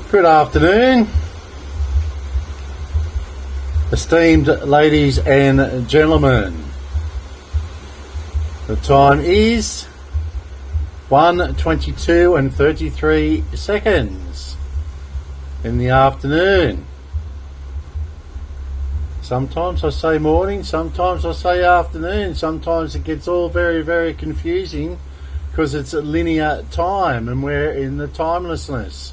Good afternoon, esteemed ladies and gentlemen. The time is 1:22 and 33 seconds in the afternoon. Sometimes I say morning, sometimes I say afternoon, sometimes it gets all very, very confusing because it's a linear time and we're in the timelessness.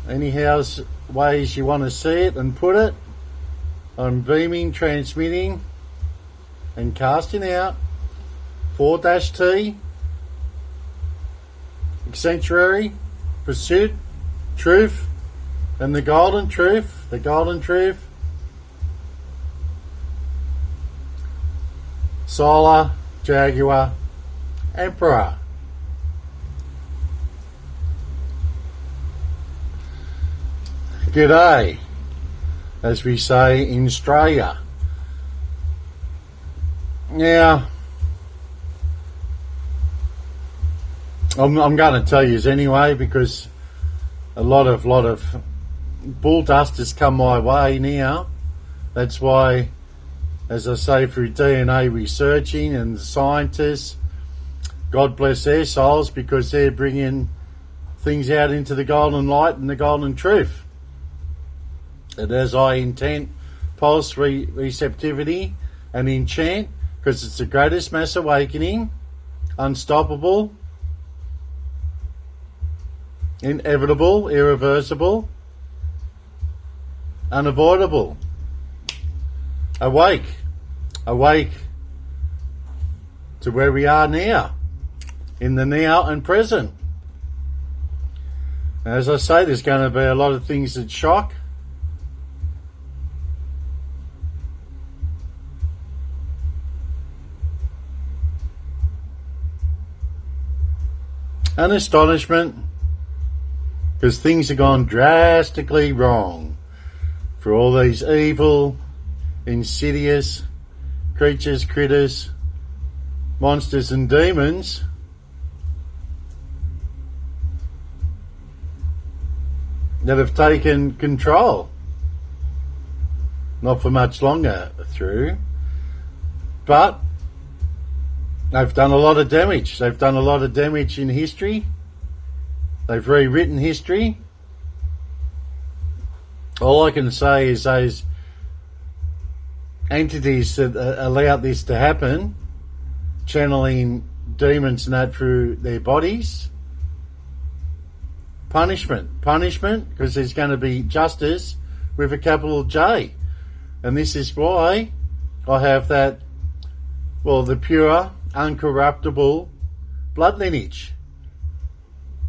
Anyhow, ways you want to see it and put it, I'm beaming, transmitting and casting out 4-T, sanctuary, pursuit, truth, and the golden truth, Solar, Jaguar, Emperor. G'day, as we say in Australia. Now, I'm going to tell you anyway because a lot of bull dust has come my way now. That's why, as I say, through DNA researching and the scientists, God bless their souls because they're bringing things out into the golden light and the golden truth. And as I intent, pulse, receptivity and enchant, because it's the greatest mass awakening, unstoppable, inevitable, irreversible, unavoidable. Awake to where we are now, in the now and present. As I say, there's going to be a lot of things that shock. And astonishment, because things have gone drastically wrong for all these evil, insidious creatures, critters, monsters and demons that have taken control. Not for much longer through, but they've done a lot of damage. They've done a lot of damage in history. They've rewritten history. All I can say is those entities that allowed this to happen, channeling demons and that through their bodies, punishment, because there's going to be justice with a capital J. And this is why I have that, the pure, uncorruptible blood lineage.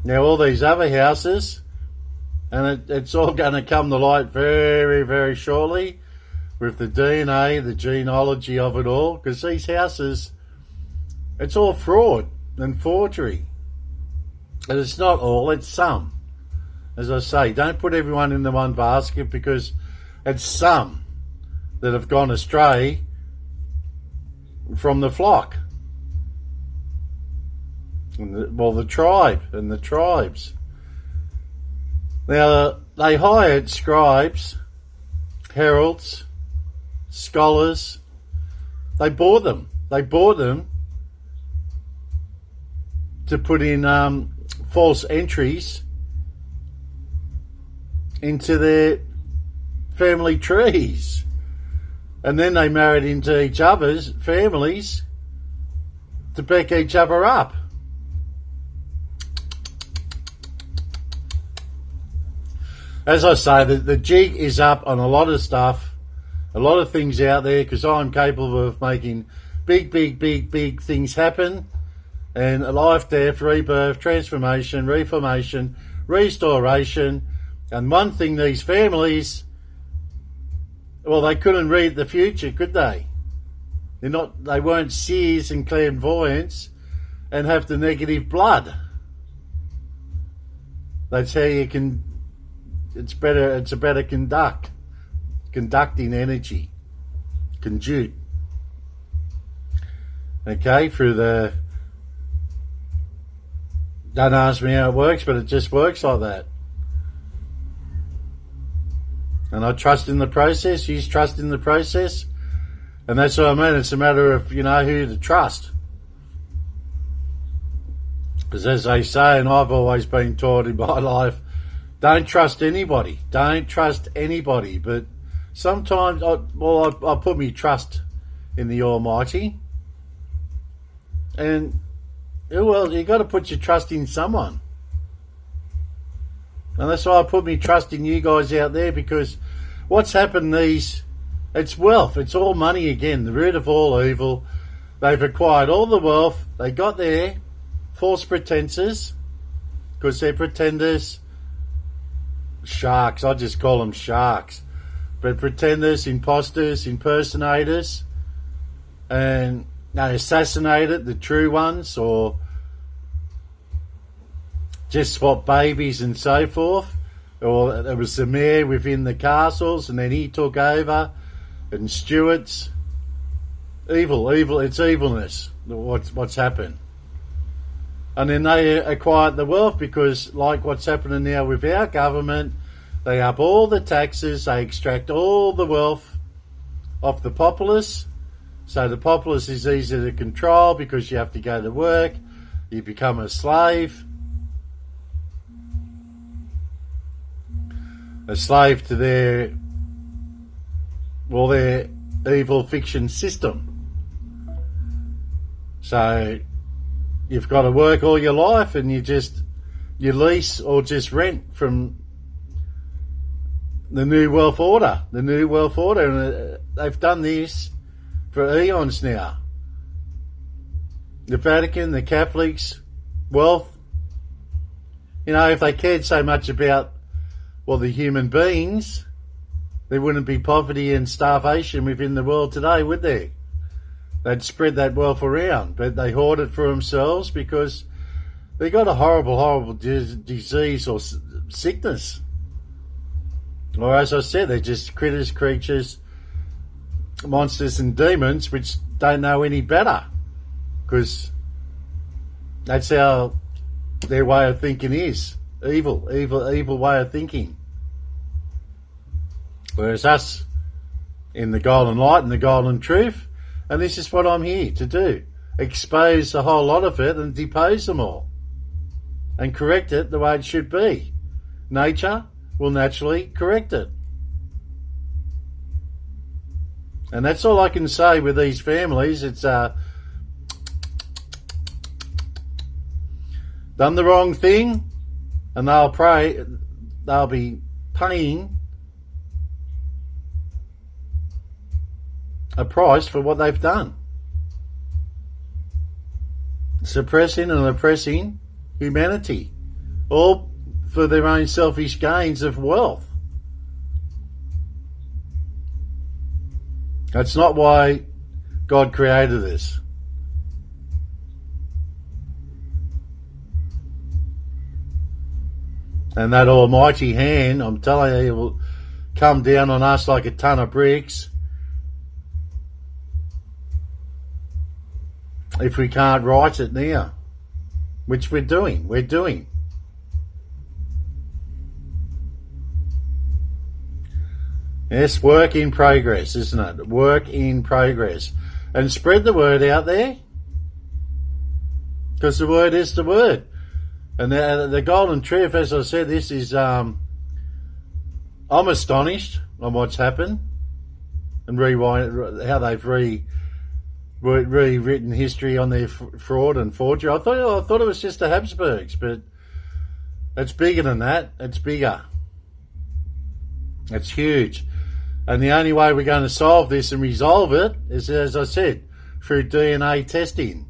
Now all these other houses, and it's all going to come to light very, very shortly with the DNA, the genealogy of it all, because these houses, it's all fraud and forgery. And it's not all, it's some. As I say, don't put everyone in the one basket because it's some that have gone astray from the flock. The tribe and the tribes. Now, they hired scribes, heralds, scholars. They bought them. To put in false entries into their family trees. And then they married into each other's families to back each other up. As I say, the jig is up on a lot of stuff, a lot of things out there, because I'm capable of making big things happen. And life, death, rebirth, transformation, reformation, restoration. And one thing, these families, they couldn't read the future, could they? They weren't seers and clairvoyants and have the negative blood. That's how you can. It's a better conducting energy, conduit. Okay, through the. Don't ask me how it works, but it just works like that. And I trust in the process. You trust in the process. And that's what I mean. It's a matter of, who to trust. Because as they say, and I've always been taught in my life, don't trust anybody. Don't trust anybody. But sometimes, I put my trust in the Almighty. And, well, you got to put your trust in someone. And that's why I put my trust in you guys out there, because what's happened it's wealth. It's all money again, the root of all evil. They've acquired all the wealth. They got there, false pretenses, because they're pretenders. Sharks, I just call them sharks. But pretenders, imposters, impersonators, and they assassinated the true ones, or just swap babies and so forth. Or there was the mayor within the castles, and then he took over, and stewards. Evil, it's evilness, what's happened. And then they acquired the wealth because, like what's happening now with our government, they up all the taxes, they extract all the wealth off the populace. So the populace is easy to control because you have to go to work, you become a slave. A slave to their evil fiction system. So you've got to work all your life, and you lease or just rent from the New Wealth Order. And they've done this for eons now. The Vatican, the Catholics, wealth. If they cared so much about the human beings, there wouldn't be poverty and starvation within the world today, would there? They'd spread that wealth around, but they hoard it for themselves because they got a horrible disease or sickness. Or as I said, they're just critters, creatures, monsters and demons which don't know any better, because that's how their way of thinking is. Evil way of thinking. Whereas us, in the golden light and the golden truth, and this is what I'm here to do, expose a whole lot of it and depose them all and correct it the way it should be. Nature will naturally correct it. And that's all I can say with these families. It's done the wrong thing, and they'll be paying a price for what they've done. Suppressing and oppressing humanity, all for their own selfish gains of wealth. That's not why God created this. And that almighty hand, I'm telling you, will come down on us like a ton of bricks if we can't right it now, which we're doing. Yes, work in progress, isn't it? Work in progress. And spread the word out there, because the word is the word. And the golden truth, as I said, this is, I'm astonished on what's happened and how they've rewritten history on their fraud and forgery. I thought it was just the Habsburgs, but it's bigger than that. It's bigger. It's huge. And the only way we're going to solve this and resolve it is, as I said, through DNA testing.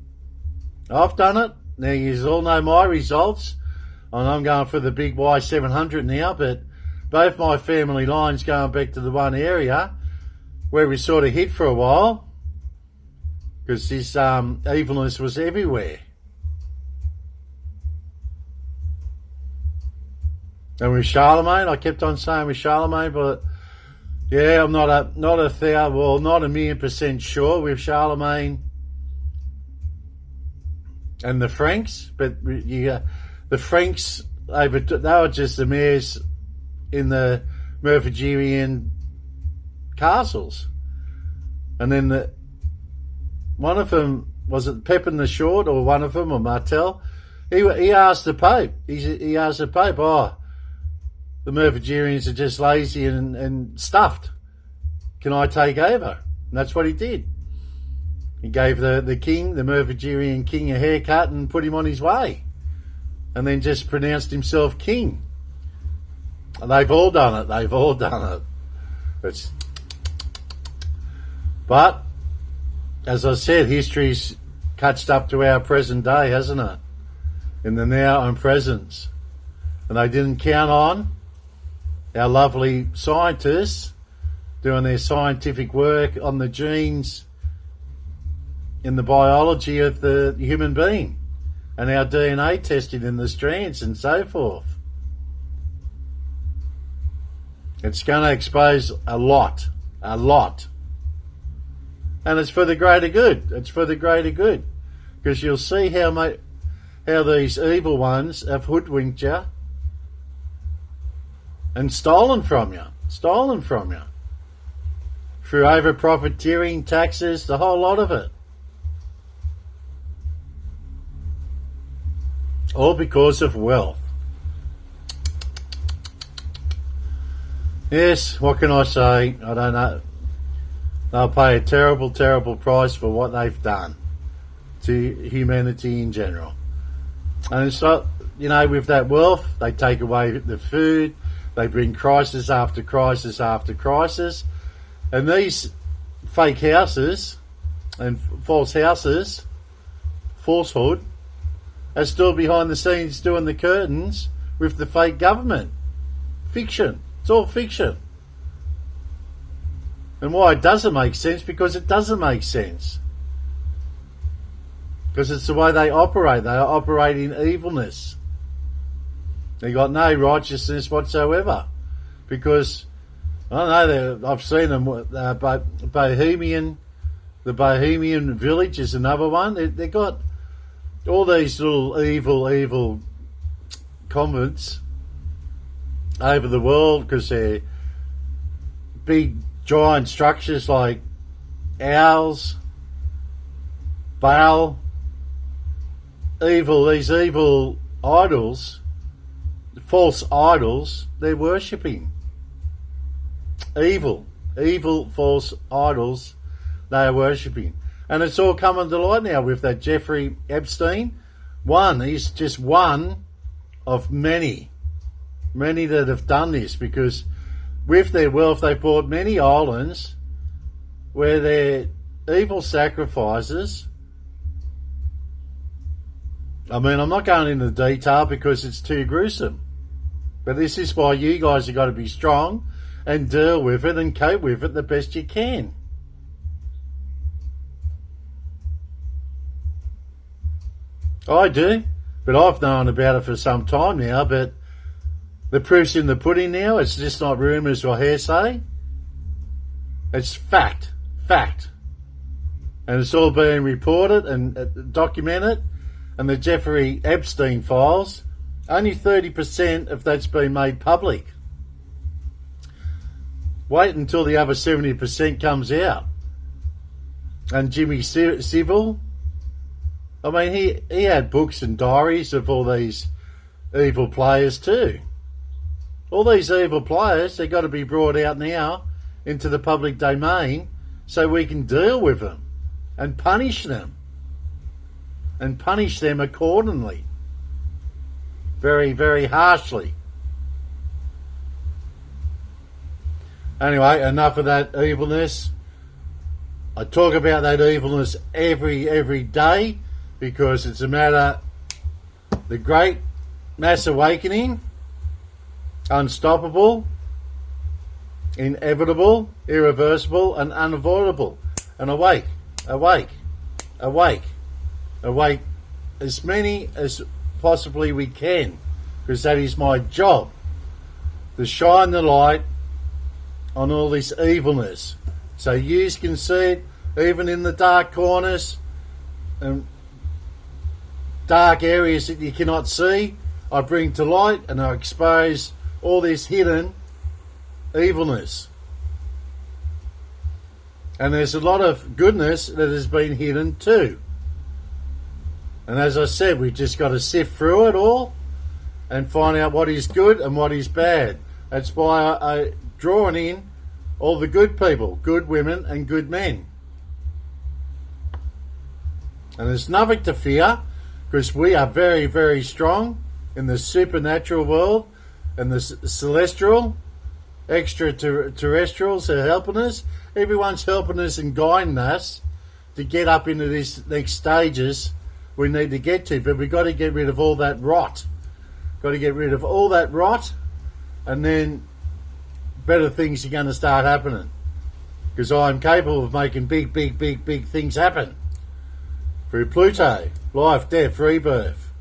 I've done it. Now, you all know my results. And I'm going for the big Y700 now, but both my family lines going back to the one area where we sort of hid for a while, because this evilness was everywhere. And with Charlemagne, I kept on saying with Charlemagne, but yeah, I'm not a 1,000,000% sure with Charlemagne and the Franks, but the Franks, they were just the mayors in the Murphygerian castles. And then one of them, was it Pepin the Short, or one of them, or Martel? He asked the Pope. He asked the Pope, "Oh, the Murphygerians are just lazy and stuffed. Can I take over?" And that's what he did. He gave the king, the Murphygerian king, a haircut and put him on his way. And then just pronounced himself king. And they've all done it. They've all done it. But, as I said, history's catched up to our present day, hasn't it? In the now and presence. And they didn't count on our lovely scientists doing their scientific work on the genes in the biology of the human being and our DNA testing in the strands and so forth. It's going to expose a lot. And it's for the greater good. It's for the greater good. Because you'll see how these evil ones have hoodwinked you and stolen from you. Through over-profiteering, taxes, the whole lot of it. All because of wealth. Yes, what can I say? I don't know. They'll pay a terrible, terrible price for what they've done to humanity in general. And it's not, with that wealth, they take away the food, they bring crisis after crisis after crisis. And these fake houses and false houses, falsehood, are still behind the scenes doing the curtains with the fake government. Fiction. It's all fiction. And why it doesn't make sense? Because it doesn't make sense. Because it's the way they operate. They operate in evilness. They got no righteousness whatsoever. Because, I don't know, I've seen them, the Bohemian Village is another one. They got all these little evil convents over the world because they're big giant structures like owls, Baal, these evil idols, false idols, they're worshipping. Evil false idols they are worshipping. And it's all coming to light now with that Jeffrey Epstein. He's just one of many that have done this, because with their wealth they've bought many islands where their evil sacrifices, I'm not going into detail because it's too gruesome, but this is why you guys have got to be strong and deal with it and cope with it the best you can. I do, but I've known about it for some time now, but the proof's in the pudding now. It's just not rumours or hearsay. It's fact. And it's all being reported and documented. And the Jeffrey Epstein files, only 30% of that's been made public. Wait until the other 70% comes out. And Jimmy Savile, he had books and diaries of all these evil players too. All these evil players, they've got to be brought out now into the public domain so we can deal with them and punish them. And punish them accordingly. Very, very harshly. Anyway, enough of that evilness. I talk about that evilness every day because it's a matter, the great mass awakening, unstoppable, inevitable, irreversible, and unavoidable. And awake as many as possibly we can, because that is my job, to shine the light on all this evilness, so you can see it even in the dark corners and dark areas that you cannot see. I bring to light and I expose all this hidden evilness. And there's a lot of goodness that has been hidden too. And as I said, we've just got to sift through it all and find out what is good and what is bad. That's why I drawn in all the good people, good women and good men. And there's nothing to fear, because we are very, very strong in the supernatural world, and the celestial, extraterrestrials are helping us. Everyone's helping us and guiding us to get up into these next stages we need to get to. But we've got to get rid of all that rot. Got to get rid of all that rot, and then better things are going to start happening. Because I'm capable of making big, big, big, big things happen. Through Pluto, life, death, rebirth,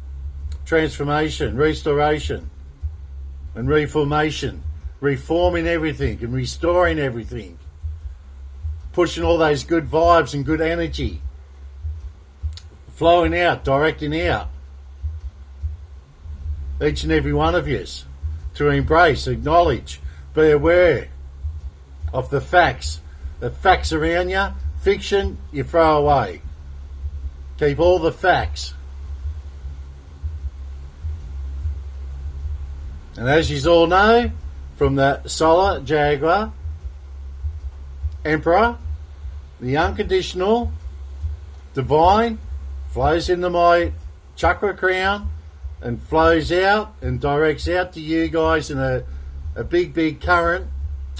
transformation, restoration, and reformation, reforming everything and restoring everything, pushing all those good vibes and good energy, flowing out, directing out, each and every one of yous, to embrace, acknowledge, be aware of the facts around you. Fiction, you throw away. Keep all the facts. And as you all know, from the Solar Jaguar Emperor, the unconditional divine flows into my chakra crown and flows out and directs out to you guys in a big, big current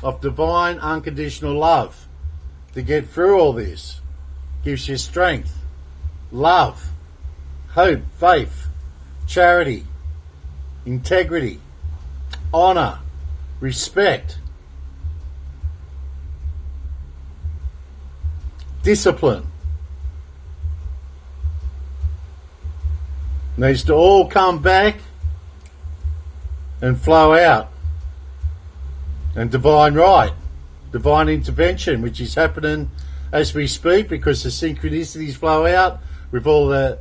of divine unconditional love to get through all this. Gives you strength, love, hope, faith, charity, integrity, honour, respect, discipline. Needs to all come back and flow out. And divine right, divine intervention, which is happening as we speak, because the synchronicities flow out with all the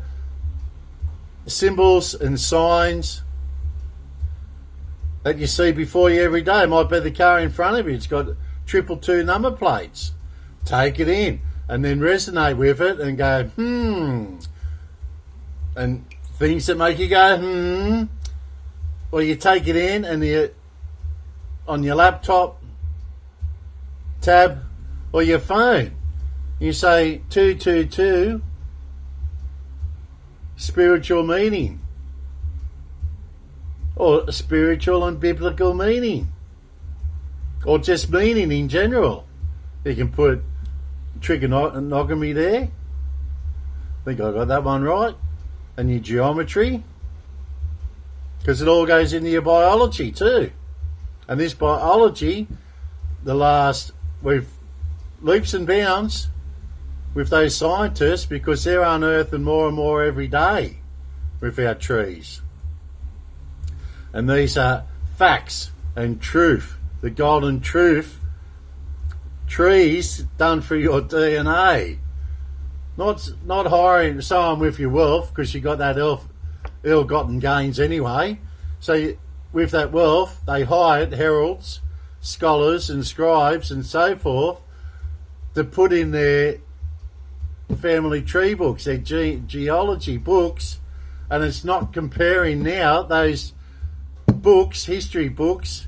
symbols and signs that you see before you every day. It might be the car in front of you. It's got 222 number plates. Take it in and then resonate with it and go, and things that make you go, or you take it in and you, on your laptop, tab, or your phone, you say 222, spiritual meaning, or spiritual and biblical meaning, or just meaning in general. You can put trigonometry there. I think I got that one right. And your geometry, because it all goes into your biology too. And this biology, with leaps and bounds with those scientists, because they're unearthing more and more every day with our trees. And these are facts and truth, the golden truth, trees done for your DNA. Not hiring someone with your wealth, because you got that ill-gotten gains anyway. So with that wealth, they hired heralds, scholars and scribes and so forth to put in their family tree books, their geology books, and it's not comparing now those books, history books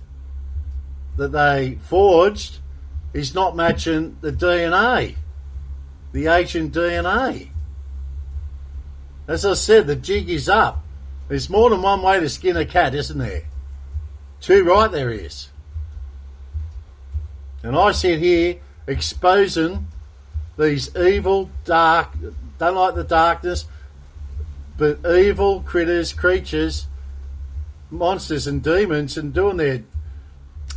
that they forged, is not matching the DNA. The ancient DNA. As I said, the jig is up. There's more than one way to skin a cat, isn't there? Too right there is. And I sit here exposing these evil, dark, don't like the darkness, but evil critters, creatures, monsters and demons, and doing their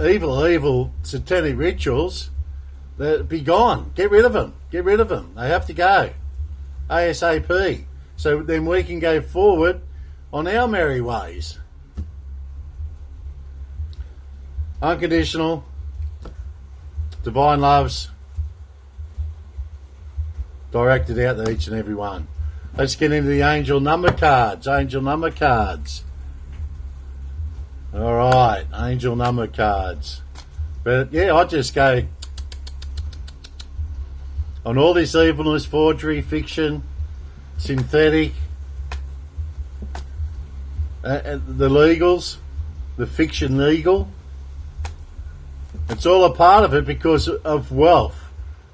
evil satanic rituals. Be gone. Get rid of them. Get rid of them. They have to go. ASAP. So then we can go forward on our merry ways. Unconditional, divine loves, directed out to each and every one. Let's get into the angel number cards. Angel number cards. All right, angel number cards. But yeah, I just go on all this evilness, forgery, fiction, synthetic, the legals, the fiction legal. It's all a part of it because of wealth.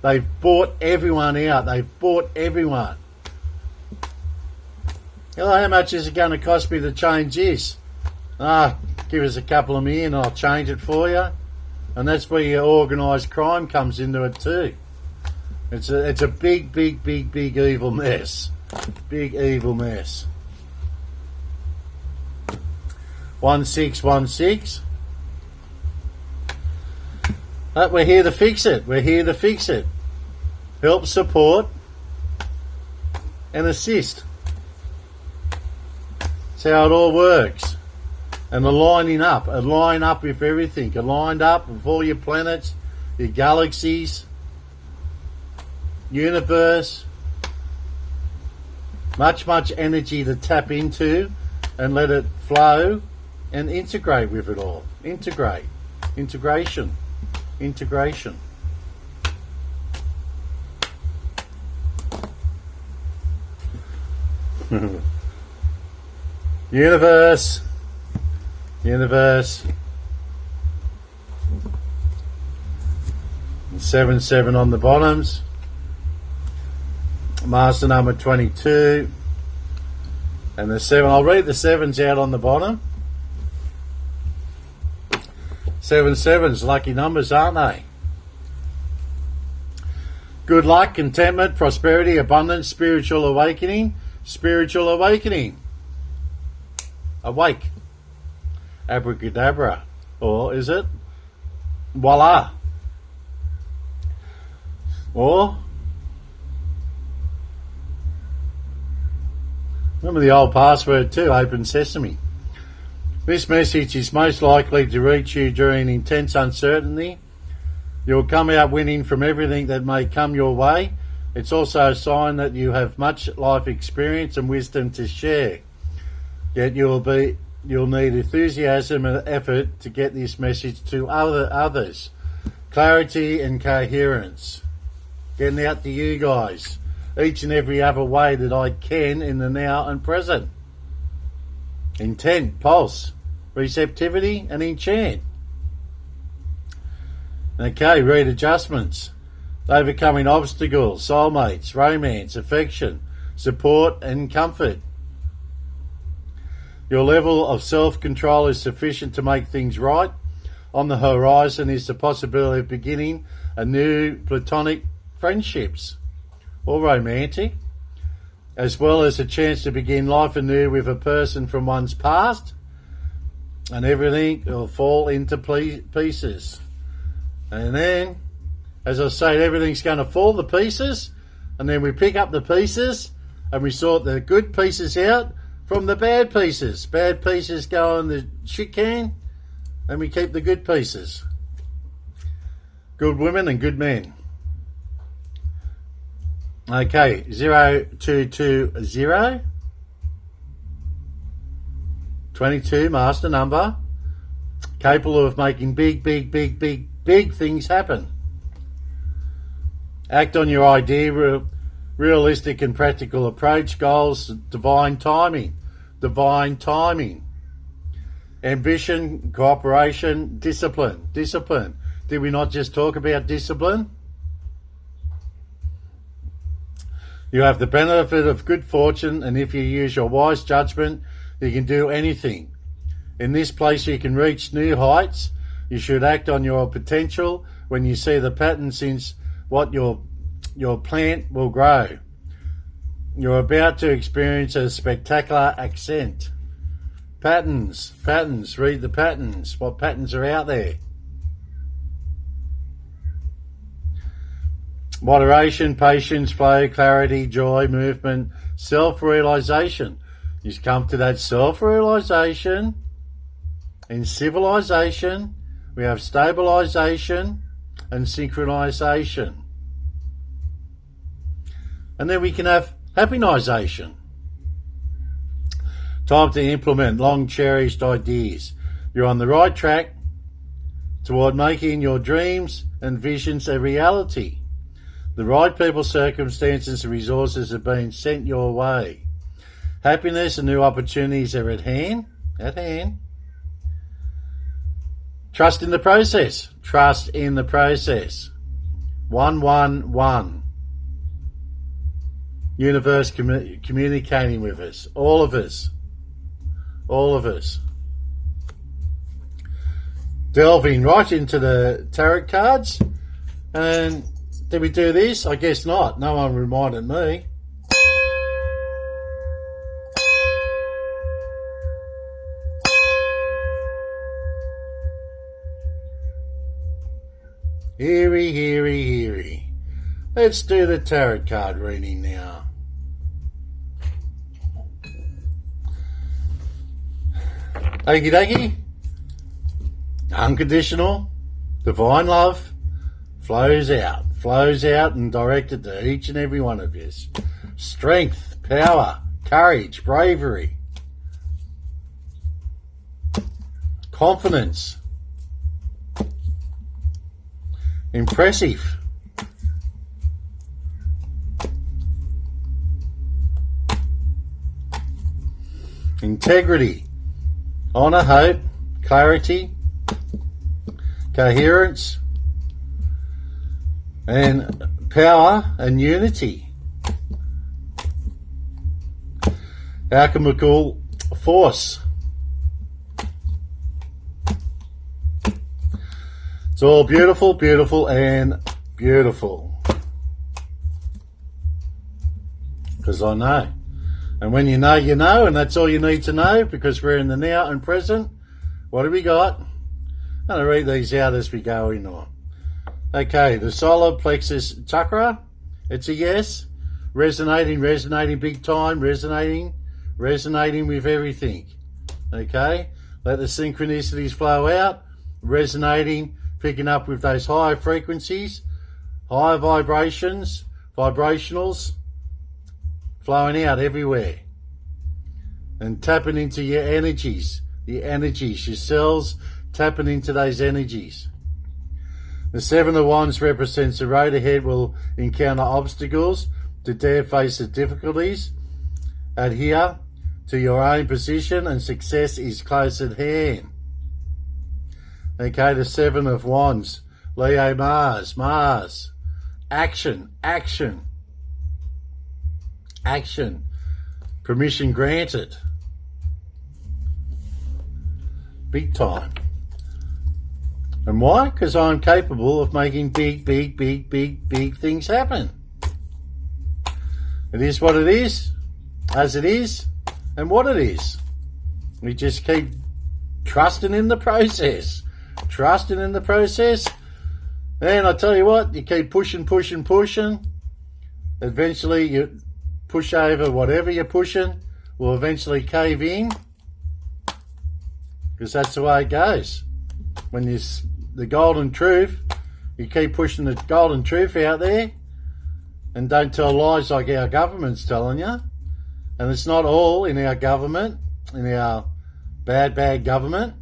They've bought everyone out. They've bought everyone. You know, how much is it going to cost me to change this? Give us a couple of million and I'll change it for you. And that's where your organised crime comes into it too. It's a big evil mess. Big evil mess. 1616. But we're here to fix it. We're here to fix it. Help, support, and assist. That's how it all works. And align up with everything. Aligned up with all your planets, your galaxies, universe. Much energy to tap into and let it flow and integrate with it all. Integration. Universe. 7 on the bottoms. Master number 22. And the 7. I'll read the 7s out on the bottom. 7's lucky numbers, aren't they? Good luck, contentment, prosperity, abundance, spiritual awakening. Awake. Abracadabra. Or is it? Voila. Or remember the old password too, open sesame. This message is most likely to reach you during intense uncertainty. You'll come out winning from everything that may come your way. It's also a sign that you have much life experience and wisdom to share. Yet you'll need enthusiasm and effort to get this message to others. Clarity and coherence. Getting out to you guys. Each and every other way that I can in the now and present. Intent, pulse, receptivity and enchant. Okay, read adjustments. Overcoming obstacles, soulmates, romance, affection, support and comfort. Your level of self-control is sufficient to make things right. On the horizon is the possibility of beginning a new platonic friendships or romantic, as well as a chance to begin life anew with a person from one's past, and everything will fall into pieces. And then, as I say, everything's going to fall to pieces, and then we pick up the pieces and we sort the good pieces out from the bad pieces. Bad pieces go in the shit can, and we keep the good pieces. Good women and good men. Okay, 0220. 22, master number. Capable of making big things happen. Act on your idea, realistic and practical approach, goals, divine timing. Ambition, cooperation, discipline. Did we not just talk about discipline? You have the benefit of good fortune, and if you use your wise judgment, you can do anything. In this place you can reach new heights. You should act on your potential when you see the pattern, since what your plant will grow. You're about to experience a spectacular ascent. Patterns, read the patterns. What patterns are out there? Moderation, patience, flow, clarity, joy, movement, self-realization. You come to that self-realization. In civilization, we have stabilization and synchronization. And then we can have happinization. Time to implement long-cherished ideas. You're on the right track. toward making your dreams and visions a reality. The right people, circumstances, and resources have been sent your way. Happiness and new opportunities are at hand. Trust in the process. Trust in the process. 111. Universe communicating with us. All of us. All of us. Delving right into the tarot cards. And did we do this? I guess not. No one reminded me. Heary. Let's do the tarot card reading now. Okie dokie. Unconditional, divine love flows out and directed to each and every one of you. Strength, power, courage, bravery, confidence, impressive, integrity, honor, hope, clarity, coherence, and power and unity. Alchemical force. It's all beautiful, and beautiful. Because I know. And when you know, you know, and that's all you need to know, because we're in the now and present. What do we got? I'm going to read these out as we go on. Okay, the solar plexus chakra, it's a yes. Resonating big time, resonating with everything. Okay, let the synchronicities flow out, resonating, picking up with those higher frequencies, higher vibrationals, flowing out everywhere. And tapping into your energies, your cells, tapping into those energies. The Seven of Wands represents the road ahead will encounter obstacles, to dare face the difficulties. Adhere to your own position and success is close at hand. Okay, the Seven of Wands, Leo, Mars. Action. Permission granted. Big time. And why? Because I'm capable of making big things happen. It is what it is, as it is, and what it is. We just keep trusting in the process. And I tell you what, you keep pushing. Eventually you push over whatever you're pushing will eventually cave in. Because that's the way it goes. When you the golden truth, you keep pushing the golden truth out there, and don't tell lies like our government's telling you. And it's not all in our government, in our bad government.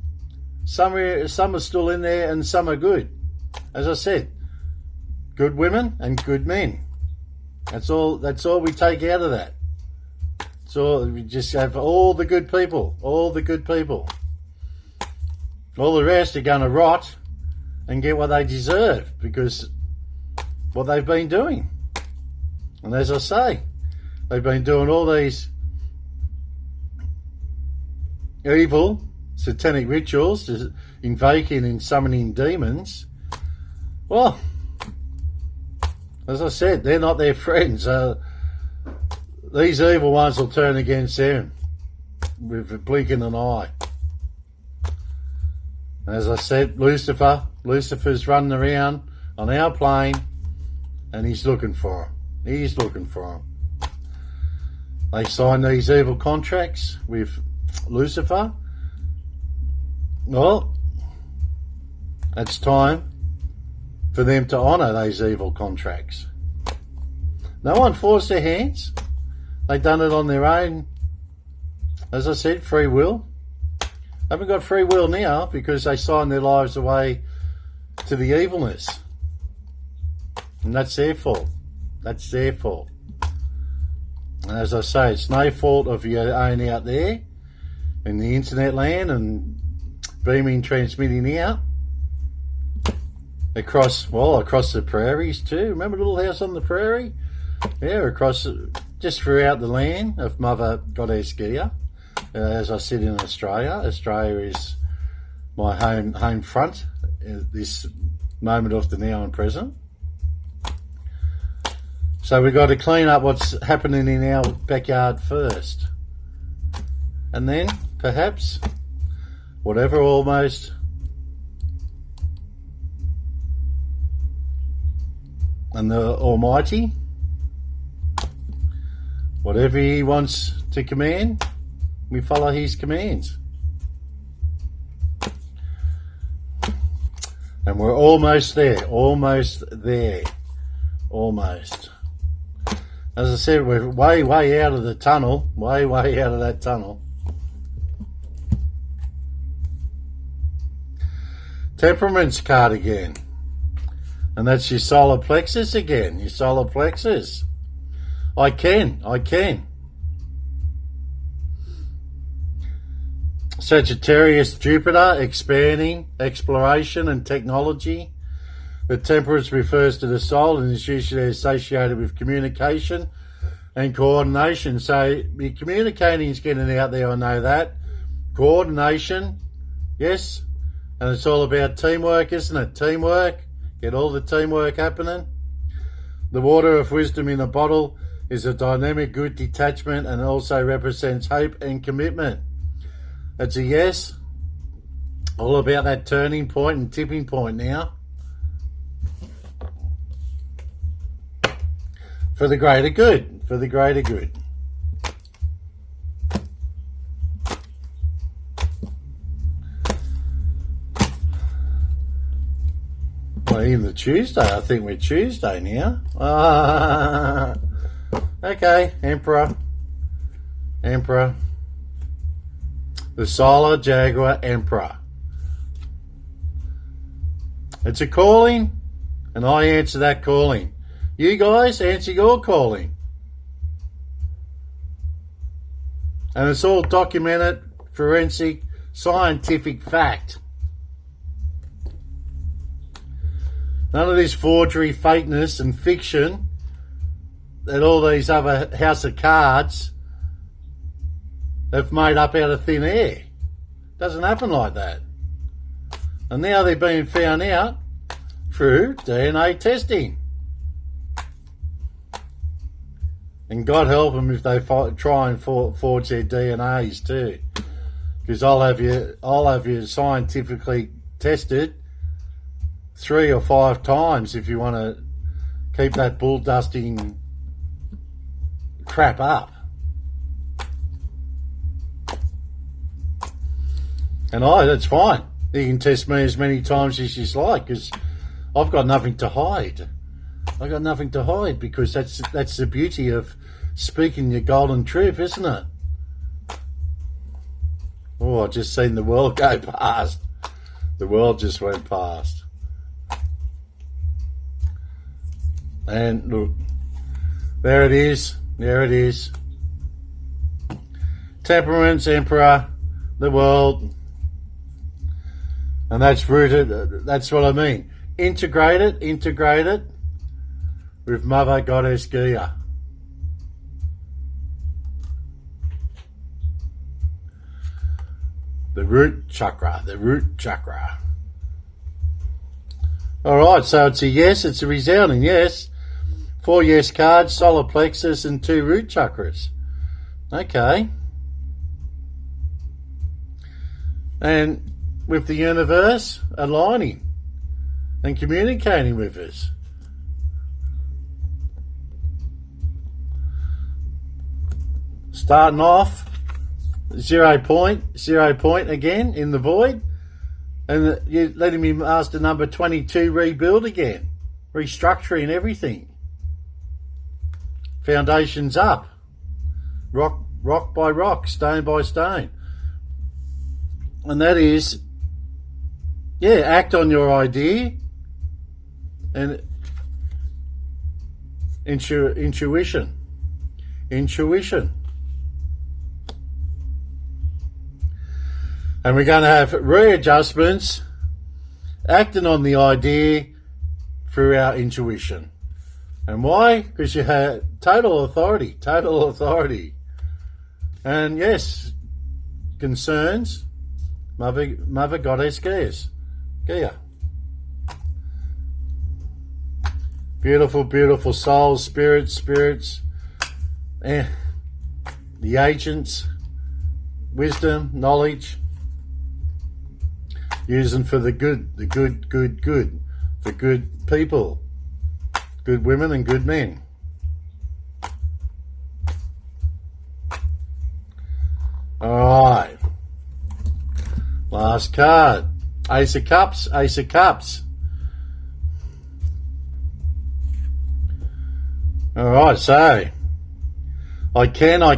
Some are still in there, and some are good. As I said, good women and good men. That's all we take out of that. So we just have all the good people. All the rest are going to rot and get what they deserve, because what they've been doing. And as I say, they've been doing all these evil satanic rituals, invoking and summoning demons. Well, as I said, they're not their friends. These evil ones will turn against them with a blink in an eye. As I said, Lucifer's running around on our plane, and he's looking for them. They signed these evil contracts with Lucifer. Well, it's time for them to honour those evil contracts. No one forced their hands. They done it on their own. As I said, free will. Haven't got free will now because they signed their lives away to the evilness. And that's their fault. That's their fault. And as I say, it's no fault of your own out there in the internet land and beaming, transmitting out across the prairies too. Remember Little House on the Prairie? Yeah, across, just throughout the land of Mother Goddess Gaia. As I said, in Australia. Australia is my home front at this moment of the now and present. So we've got to clean up what's happening in our backyard first. And then, perhaps, whatever almost, and the Almighty, whatever He wants to command, we follow His commands. And we're almost there, almost there, almost. As I said, we're way, way out of the tunnel, way, way out of that tunnel. Temperaments card again. And that's your solar plexus again, your solar plexus. I can. Sagittarius, Jupiter, expanding, exploration and technology. The temperance refers to the soul and is usually associated with communication and coordination. So your communicating is getting out there, I know that. Coordination, yes. And it's all about teamwork, isn't it? Teamwork. Get all the teamwork happening. The water of wisdom in a bottle is a dynamic good detachment and also represents hope and commitment. It's a yes. All about that turning point and tipping point now. For the greater good. For the greater good. Well, in the Tuesday, I think we're Tuesday now. Okay, Emperor. The Solar Jaguar Emperor. It's a calling, and I answer that calling. You guys answer your calling. And it's all documented, forensic, scientific fact. None of this forgery, fakeness and fiction that all these other house of cards have made up out of thin air. Doesn't happen like that. And now they're being found out through DNA testing. And God help them if they try and forge their DNAs too. Because I'll have you scientifically tested 3 or 5 times if you want to keep that bull dusting crap up. And that's fine. You can test me as many times as you like, because I've got nothing to hide. I've got nothing to hide, because that's the beauty of speaking your golden truth, isn't it? Oh, I just seen the world go past. The world just went past. And look, there it is. There it is. Temperaments, Emperor, the world. And that's rooted, that's what I mean. Integrate it with Mother Goddess Gaia. The root chakra. All right, so it's a yes, it's a resounding yes. 4 yes cards, solar plexus and 2 root chakras. Okay. And with the universe aligning and communicating with us. Starting off 0 point again in the void, and you're letting me master number 22 rebuild again, restructuring everything. Foundations up, rock by rock, stone by stone. And that is, act on your idea, and intuition. And we're going to have readjustments acting on the idea through our intuition. And why? Because you have total authority. And yes, concerns, Mother Goddess Gaia. Beautiful, beautiful souls, spirits, the agents, wisdom, knowledge, using for the good, for good people, good women and good men. Alright, last card, Ace of Cups. Alright, so I can, I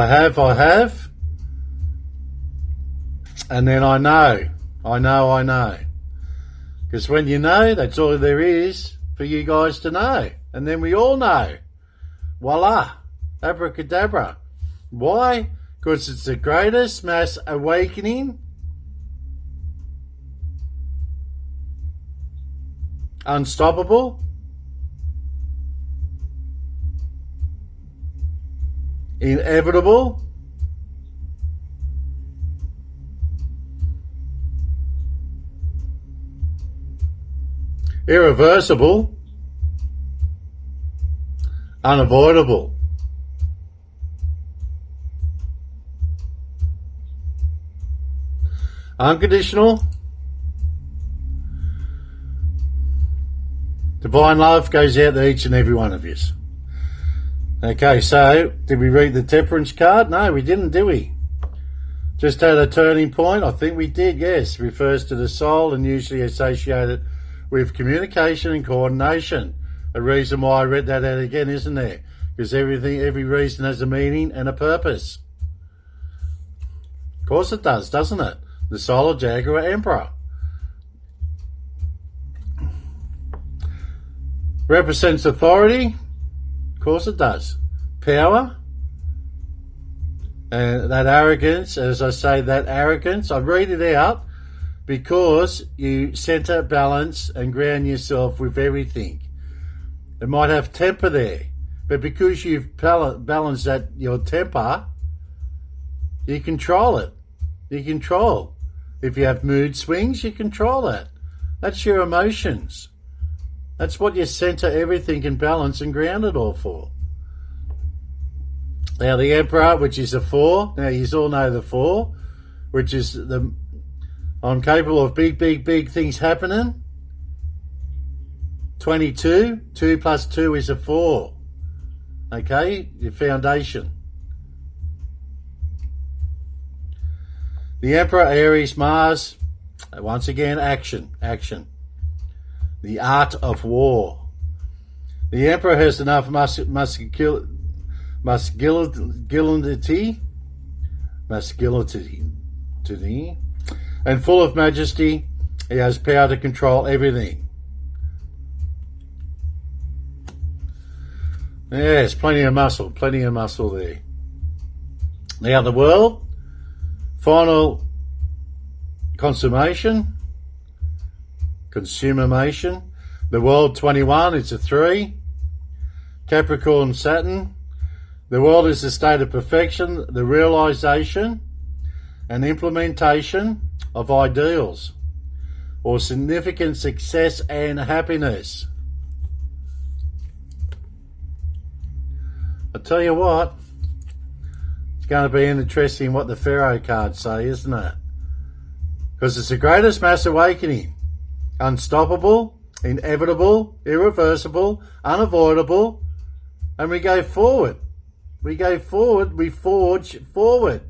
have, and then I know. Because when you know, that's all there is for you guys to know. And then we all know. Voila, abracadabra. Why? Because it's the greatest mass awakening, unstoppable, inevitable, irreversible, unavoidable. Unconditional. Divine love goes out to each and every one of you. Okay, so did we read the Temperance card? No, we didn't, did we? Just had a turning point? I think we did, yes. Refers to the soul and usually associated with communication and coordination. A reason why I read that out again, isn't there? Because every reason has a meaning and a purpose. Of course it does, doesn't it? The solar Jaguar Emperor represents authority. Of course it does. Power. And that arrogance, as I say, I read it out because you center, balance and ground yourself with everything. It might have temper there, but because you've balanced your temper, you control it. You control. If you have mood swings, you control that. That's your emotions. That's what you center everything in balance and ground it all for. Now the Emperor, which is a 4. Now you all know the 4, which is I'm capable of big things happening. 22. 2 plus 2 is a 4. Okay, your foundation. The Emperor, Aries, Mars, once again, action. The art of war. The Emperor has enough masculinity, and full of majesty. He has power to control everything. Yes, plenty of muscle there. Now the world, final consummation. The world 21, it's a 3. Capricorn, Saturn. The world is a state of perfection, the realization and implementation of ideals or significant success and happiness. I tell you what, it's going to be interesting what the Pharaoh cards say, isn't it? Because it's the greatest mass awakening. Unstoppable, inevitable, irreversible, unavoidable, and we go forward. We forge forward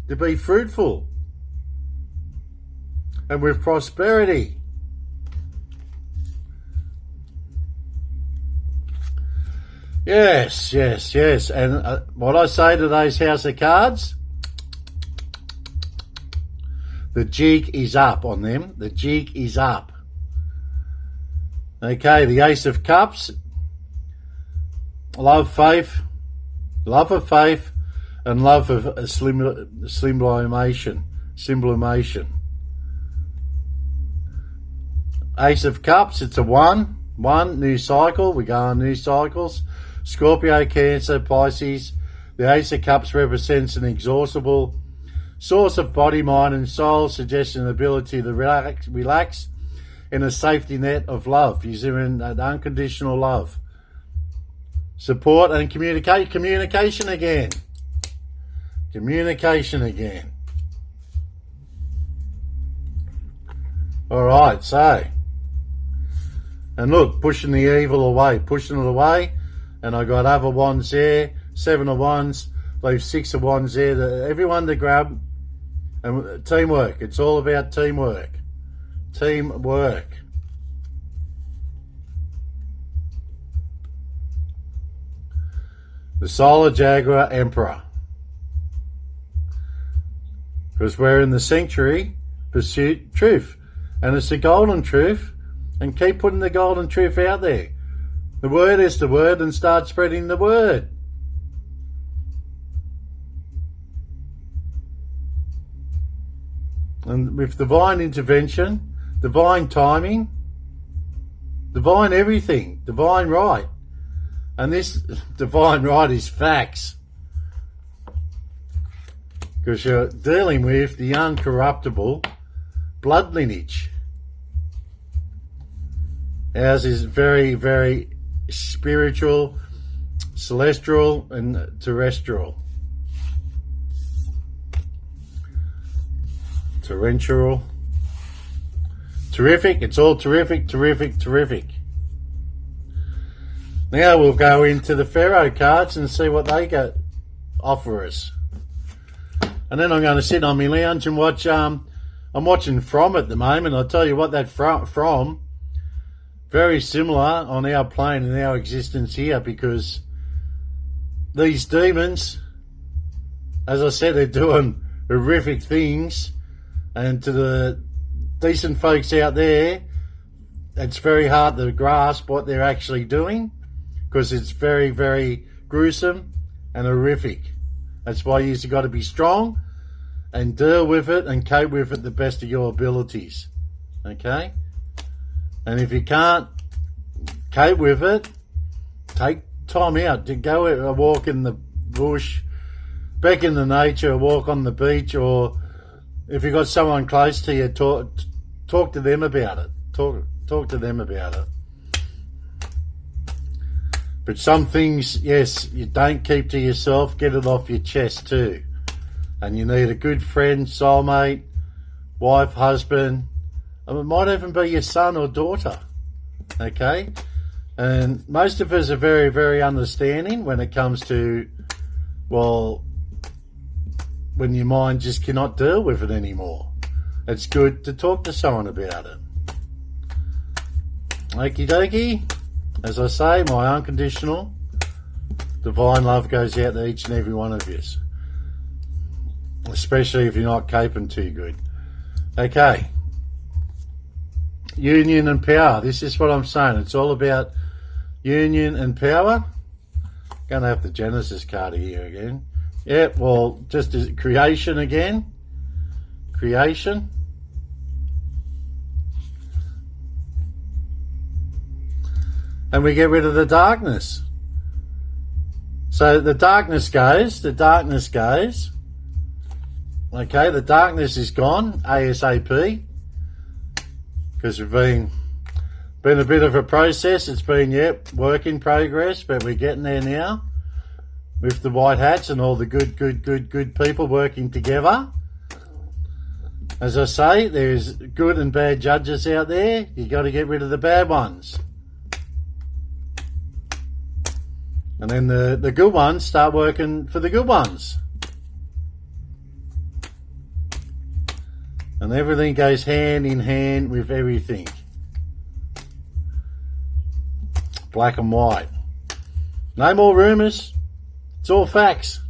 to be fruitful and with prosperity. Yes. And what I say to those house of cards, The jig is up on them. The jig is up. Okay, the Ace of Cups. Love of faith, and love of sublimation. Ace of Cups, it's a one, new cycle. We go on new cycles. Scorpio, Cancer, Pisces. The Ace of Cups represents an inexhaustible source of body, mind and soul, suggesting an ability to relax in a safety net of love. You're in that unconditional love. Support and communication again. Alright, so, and look, pushing the evil away, and I got other wands there, 7 of wands, leave 6 of wands there, everyone to grab, and teamwork, it's all about teamwork. The Solar Jaguar Emperor. Because we're in the sanctuary, pursuit truth. And it's the golden truth. And keep putting the golden truth out there. The word is the word, and start spreading the word. And with divine intervention, divine timing, divine everything, divine right. And this divine right is facts. Because you're dealing with the uncorruptible blood lineage. Ours is very, very spiritual, celestial, and terrestrial. Torrential. Terrific. It's all terrific. Now we'll go into the Pharaoh cards and see what they offer us. And then I'm going to sit on my lounge and watch, I'm watching From at the moment. I'll tell you what, that From, very similar on our plane and our existence here, because these demons, as I said, they're doing horrific things, and to the decent folks out there, it's very hard to grasp what they're actually doing, because it's very, very gruesome and horrific. That's why you've got to be strong and deal with it and cope with it the best of your abilities. Okay? And if you can't cope with it, take time out to go a walk in the bush, back in the nature, walk on the beach, or if you've got someone close to you, talk to them about it. Talk to them about it. But some things, yes, you don't keep to yourself. Get it off your chest too. And you need a good friend, soulmate, wife, husband. It might even be your son or daughter. Okay? And most of us are very, very understanding when it comes to, well, when your mind just cannot deal with it anymore. It's good to talk to someone about it. Okie dokie. As I say, my unconditional divine love goes out to each and every one of you, especially if you're not coping too good. Okay. Union and power. This is what I'm saying. It's all about union and power. Going to have the Genesis card here again. Yeah, well, just as creation again. Creation. And we get rid of the darkness. So the darkness goes. Okay, the darkness is gone ASAP. Because we've been a bit of a process. It's been, work in progress, but we're getting there now. With the white hats and all the good people working together. As I say, there's good and bad judges out there. You got to get rid of the bad ones. And then the good ones start working for the good ones. And everything goes hand in hand with everything. Black and white. No more rumours. It's all facts.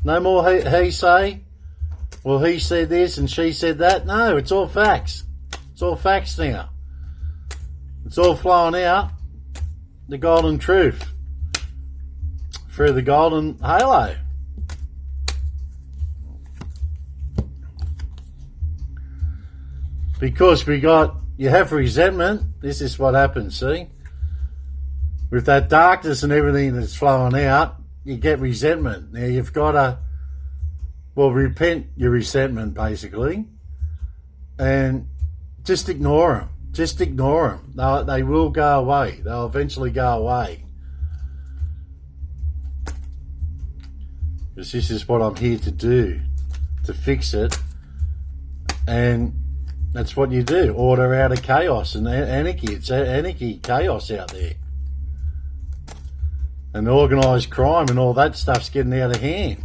No more he say. well, he said this and she said that. No, it's all facts. It's all facts now. It's all flowing out, the golden truth, through the golden halo. Because you have resentment, this is what happens, see? With that darkness and everything that's flowing out, you get resentment. Now you've got to, repent your resentment basically, and just ignore them. Just ignore them. They will go away. They'll eventually go away. Because this is what I'm here to do, to fix it. And that's what you do. Order out of chaos and anarchy. It's anarchy, chaos out there. And organised crime and all that stuff's getting out of hand.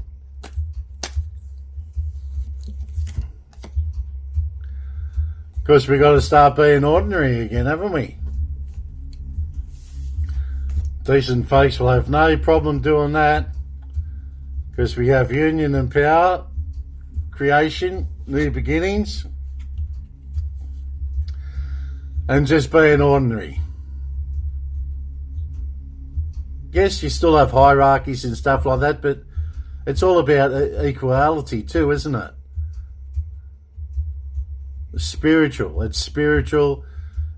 Because we've got to start being ordinary again, haven't we? Decent folks will have no problem doing that. Because we have union and power, creation, new beginnings, and just being ordinary. Yes, you still have hierarchies and stuff like that, but it's all about equality too, isn't it? Spiritual. It's spiritual.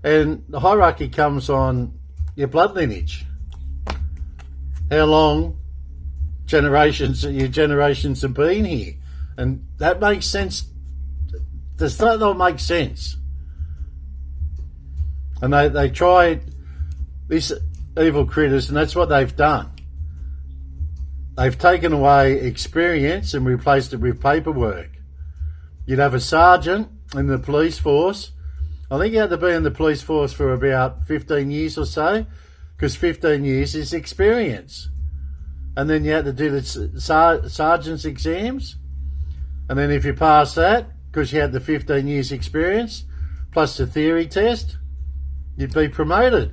And the hierarchy comes on your blood lineage. How long your generations have been here. And that makes sense. Does that not make sense? And they try, these evil critters, and that's what they've done. They've taken away experience and replaced it with paperwork. You'd have a sergeant in the police force. I think you had to be in the police force for about 15 years or so, because 15 years is experience. And then you had to do the sergeant's exams. And then if you pass that, because you had the 15 years experience, plus the theory test, you'd be promoted.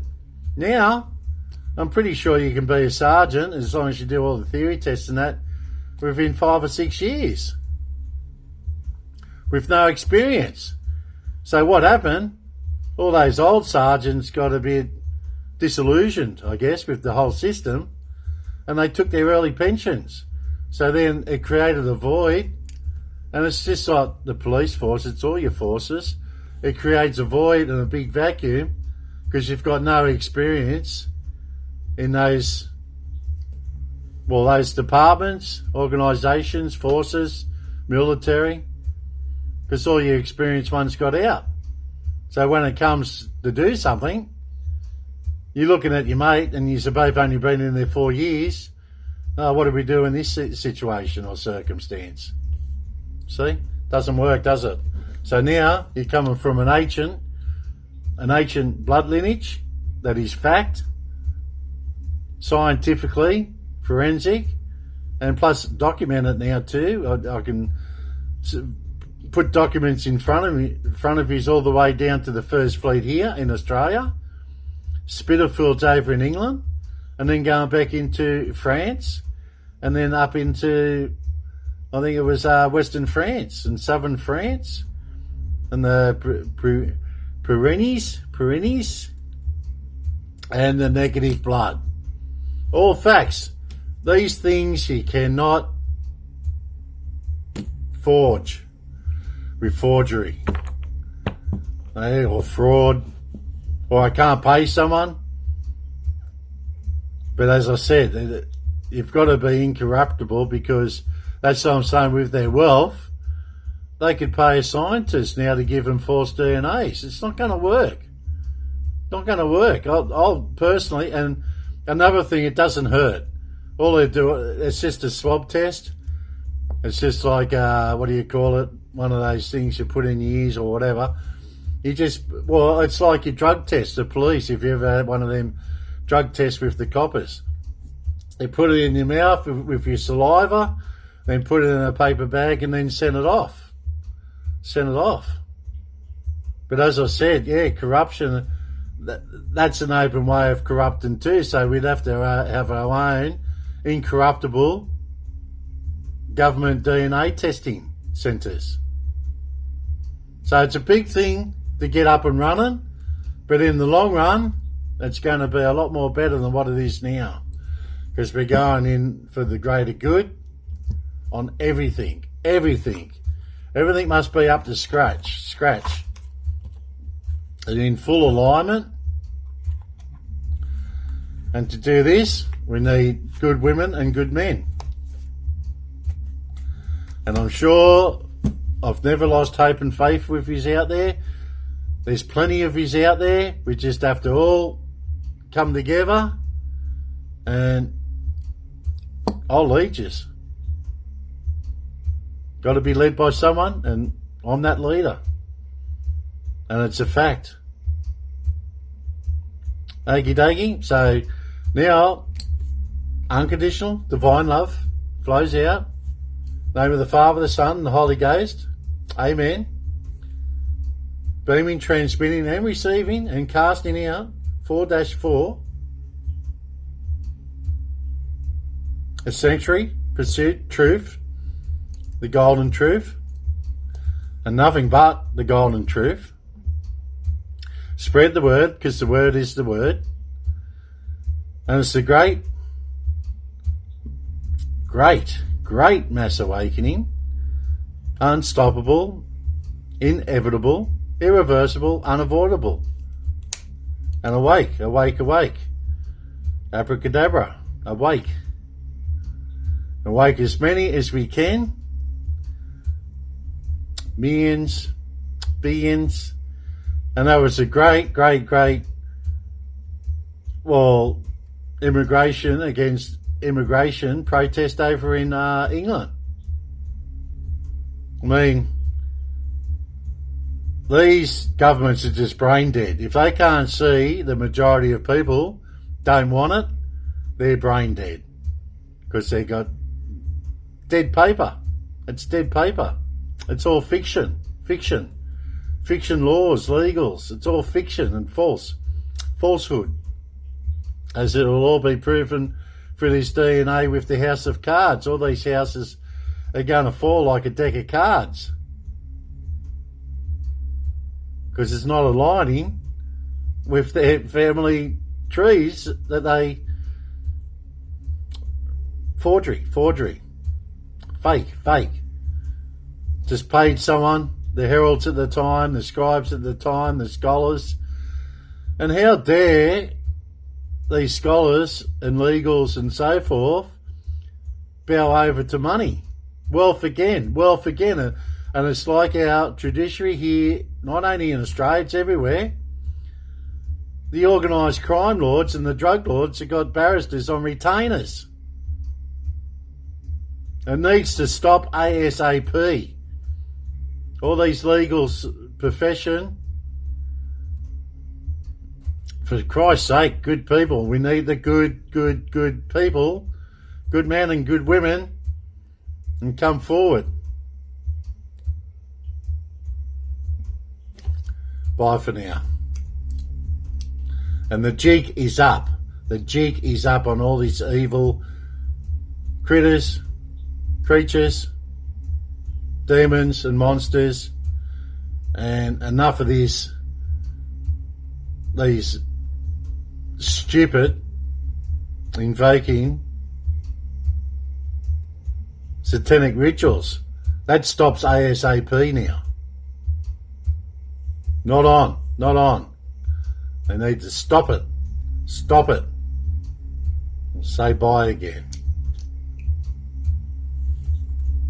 Now, I'm pretty sure you can be a sergeant as long as you do all the theory tests and that within 5 or 6 years with no experience. So what happened? All those old sergeants got a bit disillusioned, I guess, with the whole system, and they took their early pensions. So then it created a void, and it's just like the police force, it's all your forces. It creates a void and a big vacuum because you've got no experience in those departments, organisations, forces, military, because all your experienced ones got out. So when it comes to do something, you're looking at your mate and you've both only been in there 4 years. Oh, what do we do in this situation or circumstance? See? Doesn't work, does it? So now you're coming from an ancient blood lineage that is fact, scientifically, forensic, and plus document it now too. I can put documents in front of you all the way down to the First Fleet here in Australia, Spitalfields over in England, and then going back into France, and then up into, I think it was Western France and Southern France, and the Pyrenees, and the negative blood. All facts. These things you cannot forge with forgery, or fraud, or I can't pay someone. But as I said, you've got to be incorruptible, because that's what I'm saying, with their wealth, they could pay a scientist now to give them false DNAs. It's not going to work. Not going to work. I'll personally, and another thing, it doesn't hurt. All they do, it's just a swab test. It's just like, what do you call it? One of those things you put in your ears or whatever. It's like your drug test, the police, if you ever had one of them drug tests with the coppers. They put it in your mouth with your saliva, then put it in a paper bag and then send it off. But as I said, yeah, corruption, that's an open way of corrupting too. So we'd have to have our own incorruptible government DNA testing centres. So it's a big thing to get up and running, but in the long run, it's going to be a lot more better than what it is now, because we're going in for the greater good on everything. Everything must be up to scratch, and in full alignment. And to do this, we need good women and good men. And I'm sure I've never lost hope and faith with yous out there. There's plenty of yous out there. We just have to all come together, and I'll lead yous. Got to be led by someone, and I'm that leader. And it's a fact. Okie dokie. So now, unconditional divine love flows out. Name of the Father, the Son, and the Holy Ghost. Amen. Beaming, transmitting, and receiving, and casting out 4-4. A century, pursuit, truth, the golden truth, and nothing but the golden truth. Spread the word, because the word is the word. And it's a great mass awakening, unstoppable, inevitable, irreversible, unavoidable. And awake. Abracadabra, awake. Awake as many as we can. Millions, billions. And that was a great, immigration against immigration protest over in England. I mean, these governments are just brain dead. If they can't see the majority of people don't want it, they're brain dead, because they got dead paper. It's dead paper. It's all fiction laws, legals. It's all fiction and falsehood, as it will all be proven through this DNA with the House of Cards. All these houses are going to fall like a deck of cards, because it's not aligning with their family trees that they forgery, fake. Just paid someone, the heralds at the time, the scribes at the time, the scholars. And how dare these scholars and legals and so forth bow over to money? Wealth again. And it's like our judiciary here, not only in Australia, it's everywhere. The organised crime lords and the drug lords have got barristers on retainers. It needs to stop ASAP. All these legal profession, for Christ's sake, good people. We need the good people, good men and good women, and come forward. Bye for now. And the jig is up. The jig is up on all these evil creatures, demons and monsters, and enough of these stupid invoking satanic rituals. That stops ASAP now. Not on. They need to stop it. Say bye again.